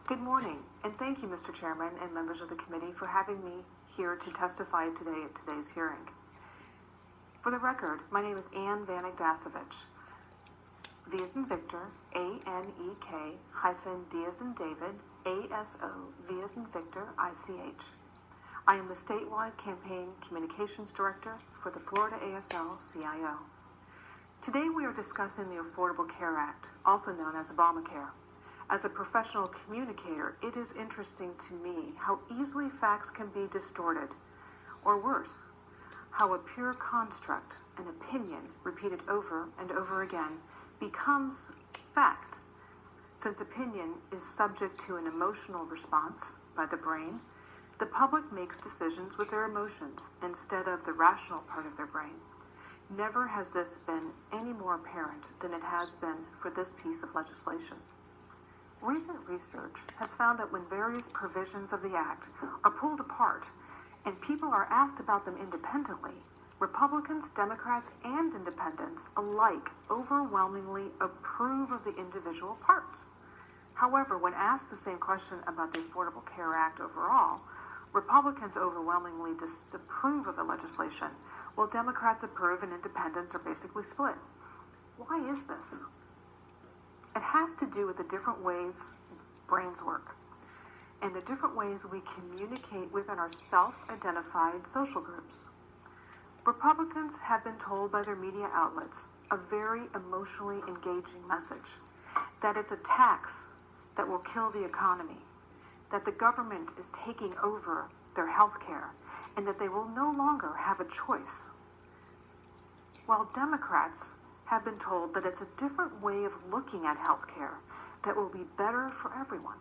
Good morning, and thank you, Mr. Chairman and members of the committee, for having me here to testify today at today's hearing. For the record, my name is Ann Vanek Dasovich. V as in Victor, A-N-E-K hyphen D as in David, A-S-O, V as in Victor, I-C-H. I am the statewide campaign communications director for the Florida AFL-CIO. Today we are discussing the Affordable Care Act, also known as Obamacare. As a professional communicator, it is interesting to me how easily facts can be distorted, or worse, how a pure construct, an opinion repeated over and over again, becomes fact. Since opinion is subject to an emotional response by the brain, the public makes decisions with their emotions instead of the rational part of their brain. Never has this been any more apparent than it has been for this piece of legislation. Recent research has found that when various provisions of the Act are pulled apart and people are asked about them independently, Republicans, Democrats, and independents alike overwhelmingly approve of the individual parts. However, when asked the same question about the Affordable Care Act overall, Republicans overwhelmingly disapprove of the legislation, while Democrats approve and independents are basically split. Why is this? It has to do with the different ways brains work and the different ways we communicate within our self-identified social groups. Republicans have been told by their media outlets a very emotionally engaging message that it's a tax that will kill the economy, that the government is taking over their health care, and that they will no longer have a choice. While Democrats have been told that it's a different way of looking at healthcare that will be better for everyone.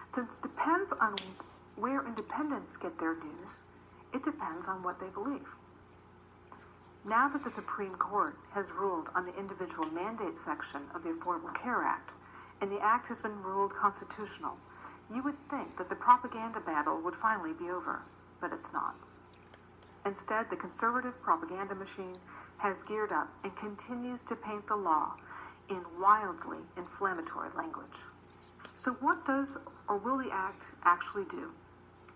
Since it depends on where independents get their news, it depends on what they believe. Now that the Supreme Court has ruled on the individual mandate section of the Affordable Care Act, and the act has been ruled constitutional, you would think that the propaganda battle would finally be over, but it's not. Instead, the conservative propaganda machine has geared up and continues to paint the law in wildly inflammatory language. So what does or will the act actually do?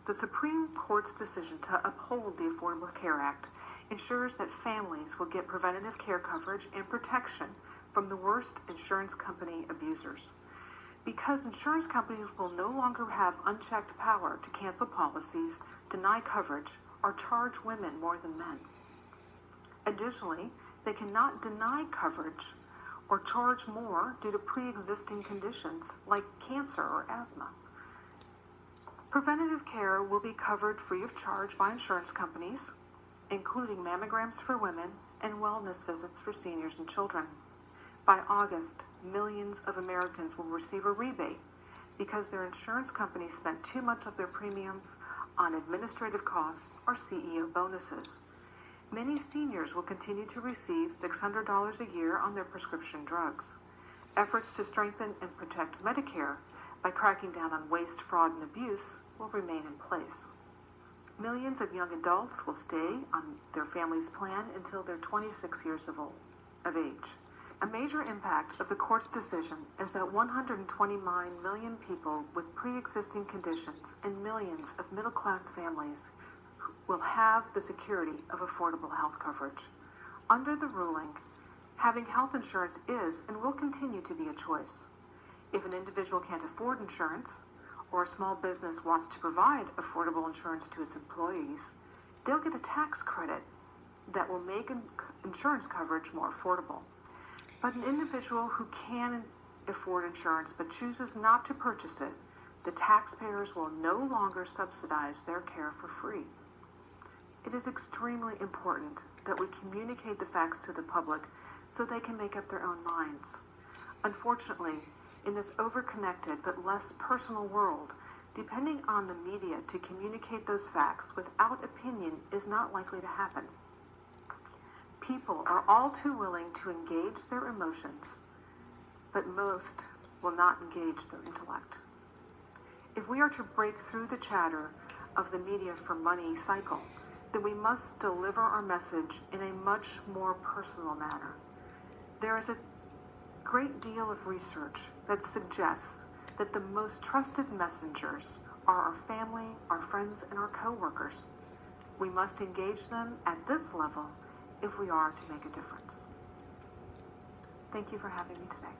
The Supreme Court's decision to uphold the Affordable Care Act ensures that families will get preventative care coverage and protection from the worst insurance company abusers. Because insurance companies will no longer have unchecked power to cancel policies, deny coverage, or charge women more than men. Additionally, they cannot deny coverage or charge more due to pre-existing conditions like cancer or asthma. Preventative care will be covered free of charge by insurance companies, including mammograms for women and wellness visits for seniors and children. By August, millions of Americans will receive a rebate because their insurance companies spent too much of their premiums on administrative costs or CEO bonuses. Many seniors will continue to receive $600 a year on their prescription drugs. Efforts to strengthen and protect Medicare by cracking down on waste, fraud, and abuse will remain in place. Millions of young adults will stay on their family's plan until they're 26 years of age. A major impact of the court's decision is that 129 million people with pre-existing conditions and millions of middle-class families will have the security of affordable health coverage. Under the ruling, having health insurance is and will continue to be a choice. If an individual can't afford insurance, or a small business wants to provide affordable insurance to its employees, they'll get a tax credit that will make insurance coverage more affordable. But an individual who can afford insurance but chooses not to purchase it, the taxpayers will no longer subsidize their care for free. It is extremely important that we communicate the facts to the public so they can make up their own minds. Unfortunately, in this over-connected but less personal world, depending on the media to communicate those facts without opinion is not likely to happen. People are all too willing to engage their emotions, but most will not engage their intellect. If we are to break through the chatter of the media for money cycle, then we must deliver our message in a much more personal manner. There is a great deal of research that suggests that the most trusted messengers are our family, our friends, and our coworkers. We must engage them at this level if we are to make a difference. Thank you for having me today.